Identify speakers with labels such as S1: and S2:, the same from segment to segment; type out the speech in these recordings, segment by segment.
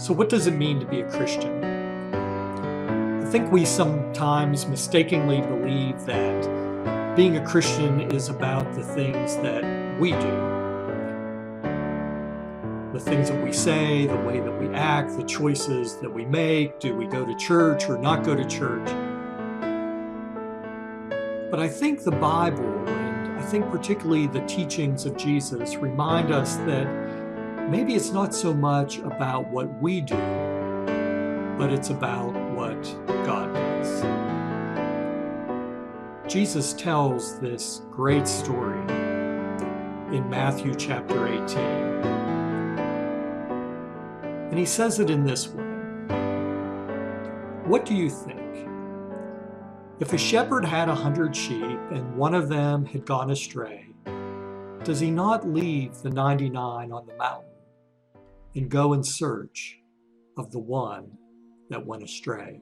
S1: So what does it mean to be a Christian? I think we sometimes mistakenly believe that being a Christian is about the things that we do. The things that we say, the way that we act, the choices that we make. Do we go to church or not go to church? But I think the Bible, and I think particularly the teachings of Jesus, remind us that maybe it's not so much about what we do, but it's about what God does. Jesus tells this great story in Matthew chapter 18. And he says it in this way. What do you think? If a shepherd had 100 sheep and one of them had gone astray, does he not leave the 99 on the mountain and go in search of the one that went astray?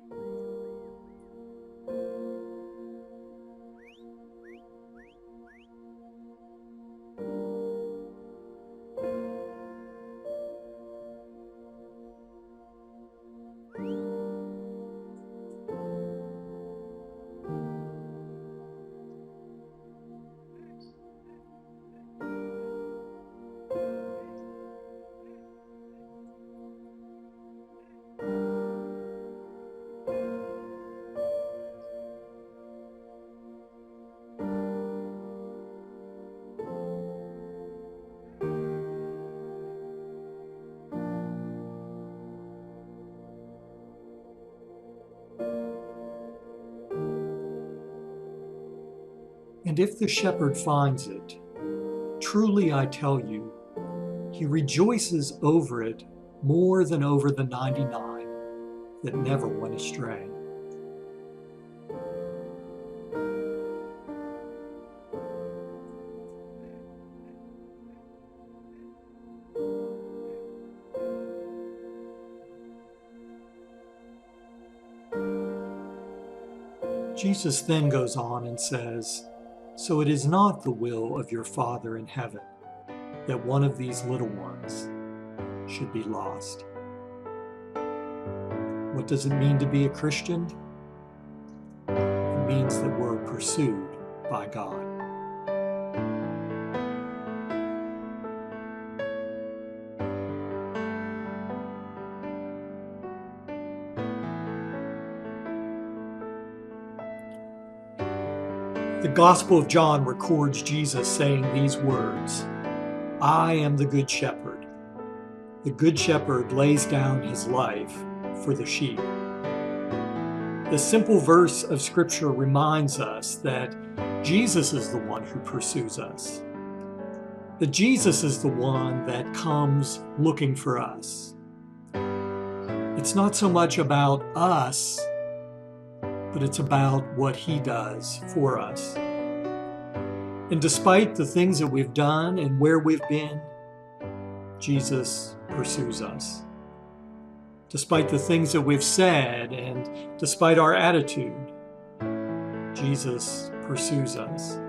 S1: And if the shepherd finds it, truly I tell you, he rejoices over it more than over the 99 that never went astray. Jesus then goes on and says, "So it is not the will of your Father in heaven that one of these little ones should be lost." What does it mean to be a Christian? It means that we're pursued by God. The Gospel of John records Jesus saying these words, "I am the good shepherd. The good shepherd lays down his life for the sheep." The simple verse of Scripture reminds us that Jesus is the one who pursues us. That Jesus is the one that comes looking for us. It's not so much about us, but it's about what he does for us. And despite the things that we've done and where we've been, Jesus pursues us. Despite the things that we've said and despite our attitude, Jesus pursues us.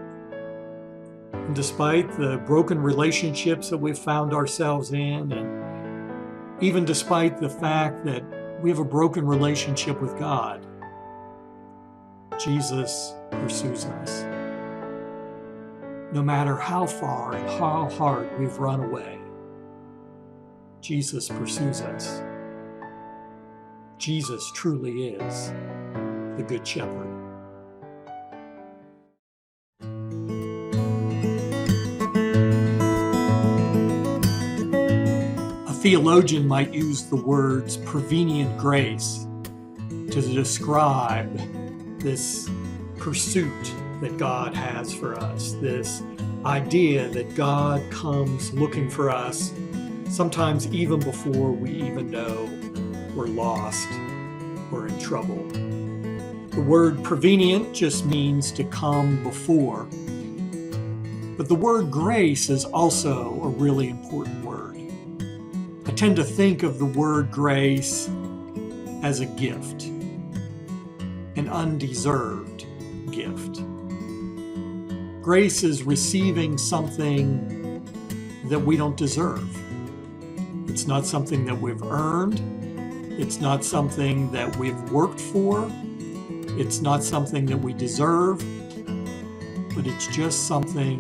S1: And despite the broken relationships that we've found ourselves in, and even despite the fact that we have a broken relationship with God, Jesus pursues us. No matter how far and how hard we've run away, Jesus pursues us. Jesus truly is the Good Shepherd. A theologian might use the words prevenient grace to describe this pursuit that God has for us, this idea that God comes looking for us, sometimes even before we even know we're lost or in trouble. The word prevenient just means to come before, but the word grace is also a really important word. I tend to think of the word grace as a gift, an undeserved gift. Grace is receiving something that we don't deserve. It's not something that we've earned. It's not something that we've worked for. It's not something that we deserve, but it's just something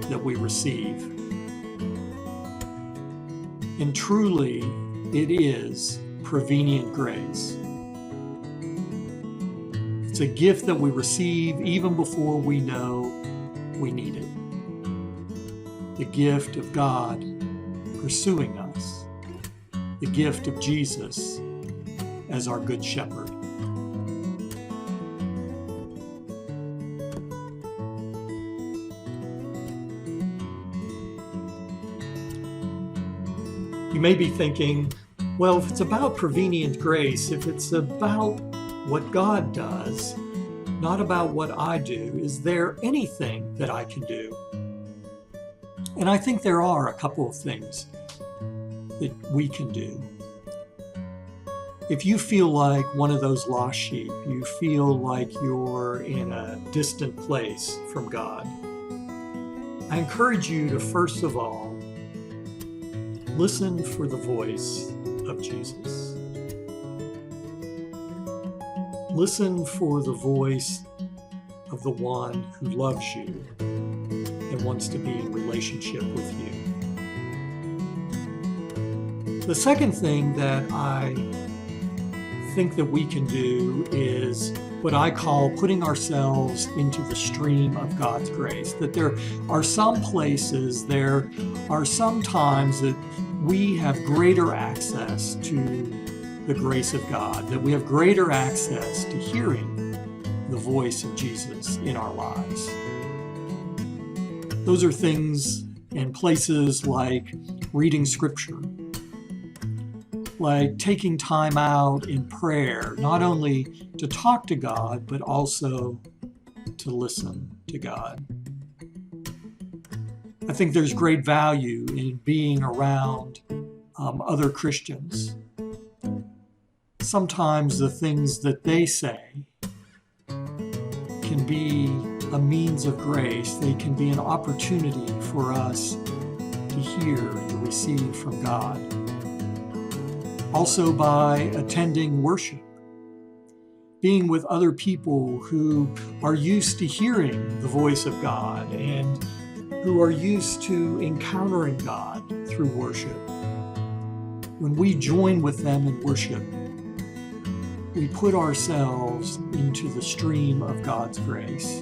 S1: that we receive. And truly, it is prevenient grace. It's a gift that we receive even before we know we need it. The gift of God pursuing us. The gift of Jesus as our Good Shepherd. You may be thinking, well, if it's about prevenient grace, if it's about what God does, not about what I do, is there anything that I can do? And I think there are a couple of things that we can do. If you feel like one of those lost sheep, you feel like you're in a distant place from God, I encourage you to first of all, listen for the voice of Jesus. Listen for the voice of the one who loves you and wants to be in relationship with you. The second thing that I think that we can do is what I call putting ourselves into the stream of God's grace. That there are some places, there are some times that we have greater access to the grace of God, that we have greater access to hearing the voice of Jesus in our lives. Those are things and places like reading Scripture, like taking time out in prayer, not only to talk to God, but also to listen to God. I think there's great value in being around other Christians. Sometimes the things that they say can be a means of grace. They can be an opportunity for us to hear and to receive from God. Also by attending worship, being with other people who are used to hearing the voice of God and who are used to encountering God through worship. When we join with them in worship, we put ourselves into the stream of God's grace,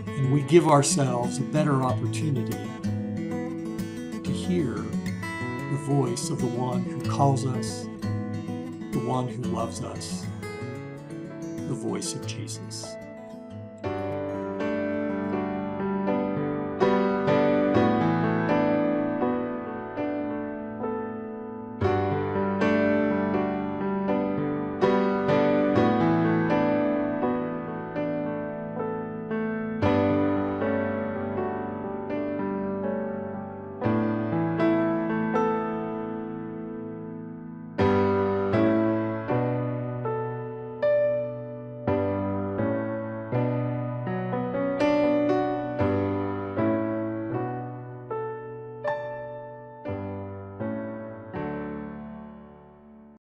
S1: and we give ourselves a better opportunity to hear the voice of the one who calls us, the one who loves us, the voice of Jesus.